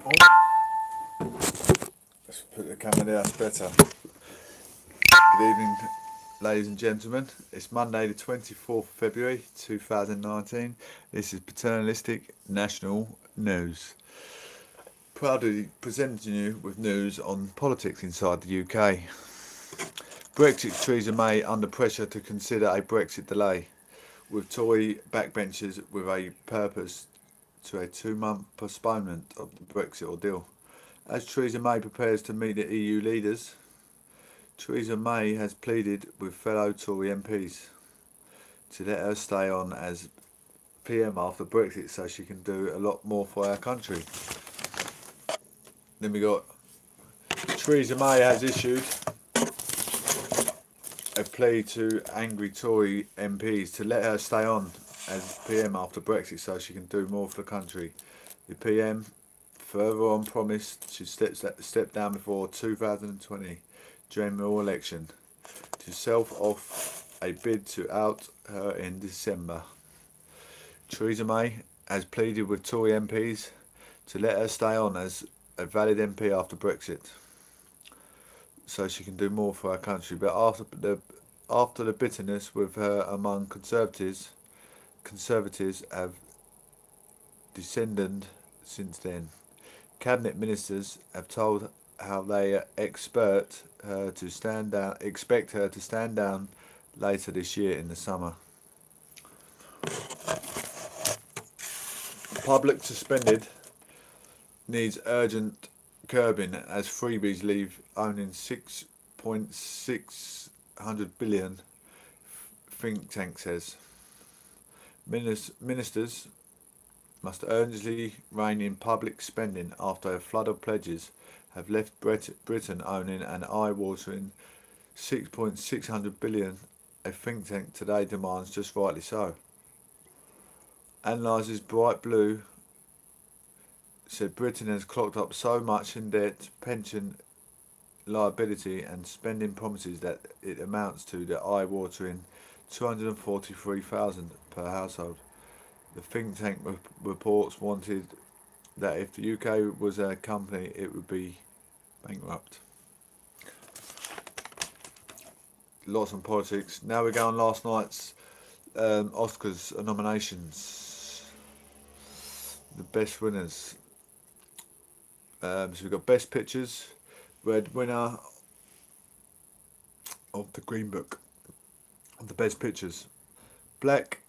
Let's put the camera there, that's better. Good evening, ladies and gentlemen. It's Monday, the 24th of February 2019. This is Paternalistic National News. Proudly presenting you with news on politics inside the UK. Brexit Theresa May under pressure to consider a Brexit delay, with Tory backbenchers with a purpose to a 2-month postponement of the Brexit ordeal. As Theresa May prepares to meet the EU leaders, Theresa May has pleaded with fellow Tory MPs to let her stay on as PM after Brexit so she can do a lot more for our country. Then we got Theresa May has issued a plea to angry Tory MPs to let her stay on as PM after Brexit so she can do more for the country. The PM further on promised to step down before 2020 general election to self off a bid to out her in December. Theresa May has pleaded with Tory MPs to let her stay on as a valid MP after Brexit so she can do more for our country. But after the bitterness with her among conservatives have descended since then. Cabinet ministers have told how they expect her to stand down later this year in the summer. Public suspended needs urgent curbing as freebies leave owning 6.600 billion, think tank says. Ministers must urgently rein in public spending after a flood of pledges have left Britain owning an eye-watering 6.600 billion, a think tank today demands just rightly so. Analyses Bright Blue said Britain has clocked up so much in debt, pension liability and spending promises that it amounts to the eye-watering 243,000 per household. The think tank reports wanted that if the UK was a company, it would be bankrupt. Lots on politics. Now we go on last night's Oscars nominations. The best winners. So we've got Best Pictures, Red winner of the Green Book. Of the Best Pictures, Black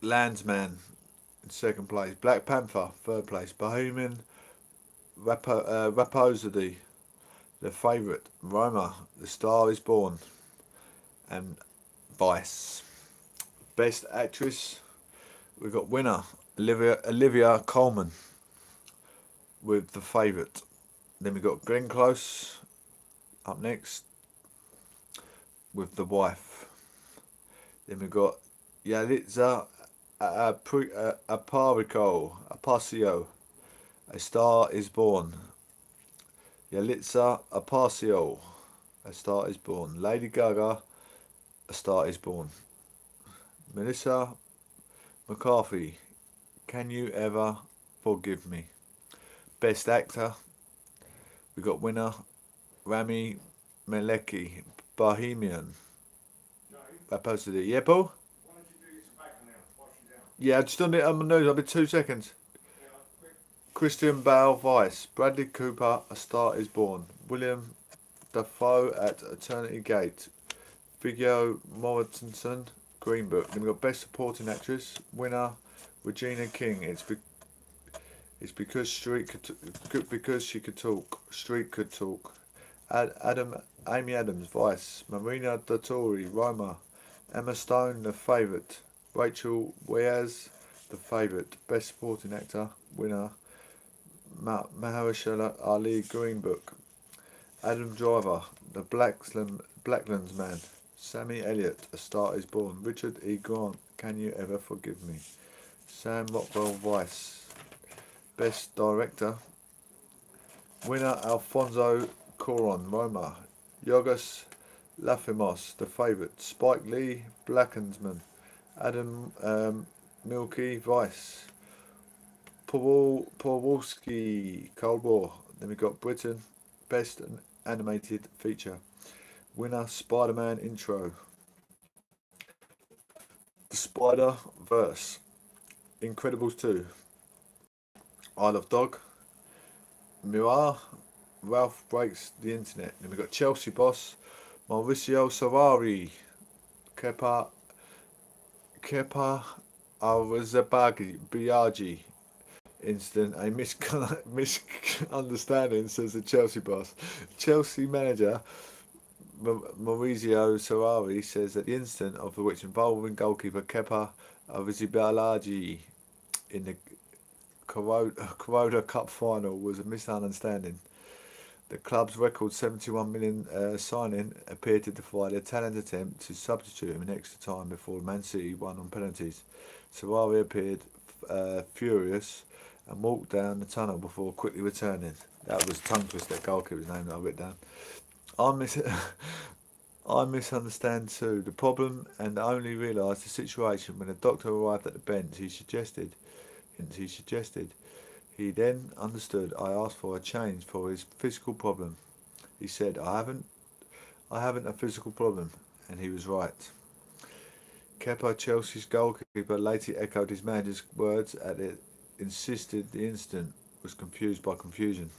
Landsman in second place, Black Panther third place, Bohemian Rhapsody, The Favourite, Roma, The Star Is Born, and Vice. Best Actress, we've got winner Olivia Colman with The Favourite. Then we've got Glenn Close up next with The Wife. Then we've got Yalitza Aparicio, A Star Is Born. Yalitza Aparicio, A Star Is Born. Lady Gaga, A Star Is Born. Melissa McCarthy, Can You Ever Forgive Me? Best Actor, we got winner Rami Maleki, Bohemian Rhapsody. Yeah, Paul? Yeah, I just done it on my nose. I'll be 2 seconds. Christian Bale, Vice. Bradley Cooper, A Star Is Born. William Dafoe at Eternity Gate. Viggo Mortensen, Green Book. Then we got Best Supporting Actress. Winner Regina King. It's because she could talk. Street could talk. Amy Adams, Vice. Marina Dottori, Roma. Emma Stone, The Favourite. Rachel Weisz, The Favourite. Best Supporting Actor, winner Mahershala Ali, Green Book. Adam Driver, The Blacklands Man. Sammy Elliott, A Star Is Born. Richard E. Grant, Can You Ever Forgive Me? Sam Rockwell, Vice. Best Director, winner Alfonso Cuarón, Roma. Yorgos Lanthimos, The Favourite. Spike Lee, BlacKkKlansman. Adam Milkey, Vice. Pawlowski, Cold War. Then we got Britain, Best Animated Feature. Winner, Spider-Man Intro. The Spider-Verse. Incredibles 2. Isle of Dog. Mirar. Ralph Breaks the Internet. Then we got Chelsea Boss, Mauricio Sarari. Kepa Arrizabalaga incident, a misunderstanding, says the Chelsea boss. Chelsea manager Maurizio Sarari says that the incident, of which involving goalkeeper Kepa Arrizabalaga in the Corona Cup final, was a misunderstanding. The club's record 71 million signing appeared to defy the Italian attempt to substitute him in extra time before Man City won on penalties. Sarari appeared furious and walked down the tunnel before quickly returning. That was tongue twister, goalkeeper's name that I wrote down. I misunderstand too the problem and only realised the situation when the doctor arrived at the bench. He suggested he then understood I asked for a change for his physical problem. He said, I haven't a physical problem, and he was right. Kepa, Chelsea's goalkeeper, later echoed his manager's words at it, insisted the incident was confused by confusion.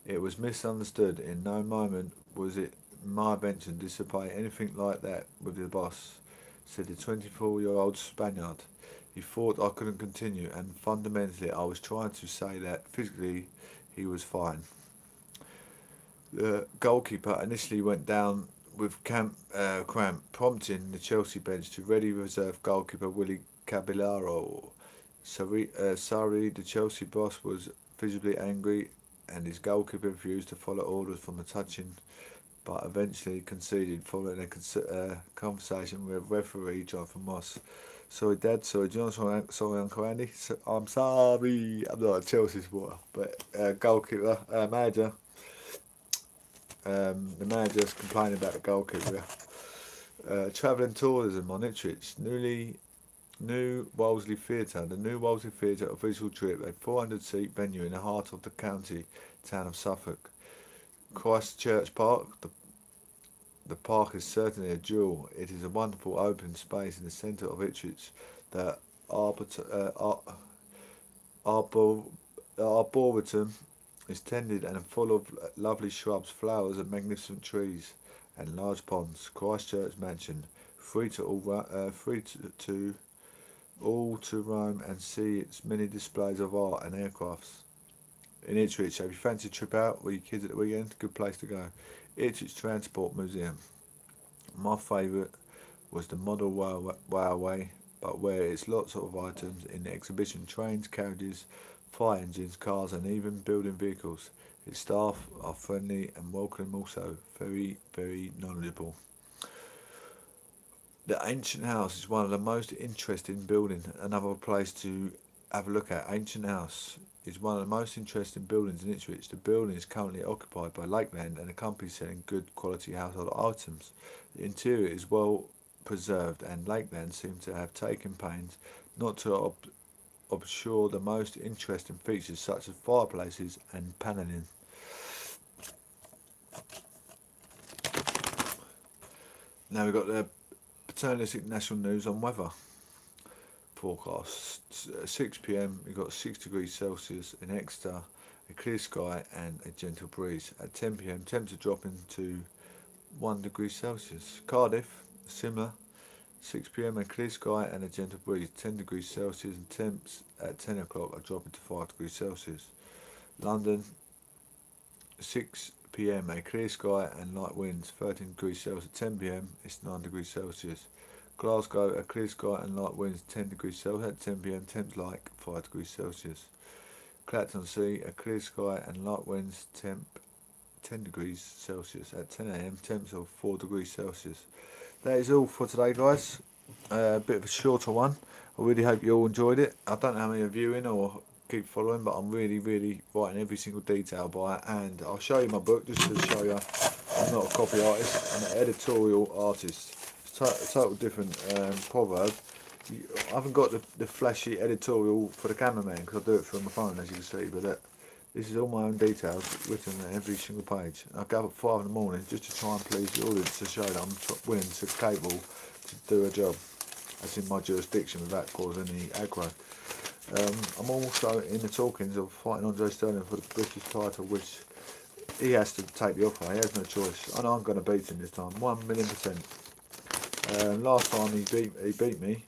It was misunderstood. In no moment was it my intention to display anything like that with the boss, said the 24-year-old Spaniard. He thought I couldn't continue, and fundamentally I was trying to say that physically he was fine. The goalkeeper initially went down with cramp, prompting the Chelsea bench to ready reserve goalkeeper Willie Caballero. Sarri, the Chelsea boss, was visibly angry, and his goalkeeper refused to follow orders from the touching, but eventually conceded following a conversation with referee Jonathan Moss. Sorry, Dad. Sorry, John. Sorry, Uncle Andy. I'm sorry. I'm not a Chelsea supporter, but goalkeeper, manager. The manager's complaining about the goalkeeper. Travelling tourism on Ipswich. New Wolseley Theatre. The New Wolseley Theatre official trip, a 400-seat venue in the heart of the county town of Suffolk. Christchurch Park. The park is certainly a jewel. It is a wonderful open space in the centre of Ipswich. The arboretum is tended and full of lovely shrubs, flowers and magnificent trees and large ponds. Christchurch Mansion, free to all to roam and see its many displays of art and aircrafts. In Ipswich, if you fancy a trip out with your kids at the weekend, good place to go. Ipswich Transport Museum. My favourite was the Model Railway, but where it's lots of items in the exhibition: trains, carriages, fire engines, cars and even building vehicles. Its staff are friendly and welcoming, also very, very knowledgeable. The Ancient House is one of the most interesting buildings. Another place to have a look at. Ancient House is one of the most interesting buildings in Ipswich. The building is currently occupied by Lakeland and a company selling good quality household items. The interior is well preserved and Lakeland seems to have taken pains not to obscure the most interesting features such as fireplaces and panelling. Now we've got the paternalistic national news on weather forecast. 6 p.m. we've got 6 degrees Celsius in Exeter, a clear sky and a gentle breeze. At 10 p.m. temperature dropping to 1 degree Celsius. Cardiff, similar. 6 p.m. a clear sky and a gentle breeze. 10 degrees Celsius and temps at 10 o'clock are dropping to 5 degrees Celsius. London, 6 p.m. a clear sky and light winds. 13 degrees Celsius. 10 p.m. it's 9 degrees Celsius. Glasgow, a clear sky and light winds, 10 degrees Celsius. At 10 p.m. temps like 5 degrees Celsius. Clacton-on-Sea, a clear sky and light winds, temp 10 degrees Celsius. At 10 a.m. temps of 4 degrees Celsius. That is all for today, guys. A bit of a shorter one. I really hope you all enjoyed it. I don't know how many are viewing or keep following, but I'm really, really writing every single detail by hand. I'll show you my book just to show you I'm not a copy artist, I'm an editorial artist. It's a total different proverb. I haven't got the flashy editorial for the cameraman because I do it from my phone, as you can see. But this is all my own details written on every single page. I go up at 5 in the morning just to try and please the audience, to show that I'm willing to capable to do a job that's in my jurisdiction without causing any aggro. I'm also in the talkings of fighting Andre Sterling for the British title, which he has to take the offer. He has no choice. I know I'm going to beat him this time, 1,000,000%. Last time he beat me,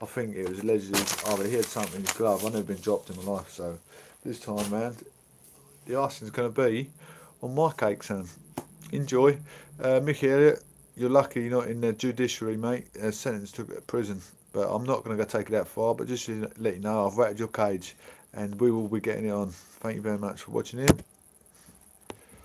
I think it was allegedly either he had something in his glove. I've never been dropped in my life, so this time round, the icing's going to be on my cake, son. Enjoy. Mickey Elliott, you're lucky you're not in the judiciary, mate. Sentenced to prison. But I'm not going to go take it that far, but just to let you know, I've rattled your cage and we will be getting it on. Thank you very much for watching here.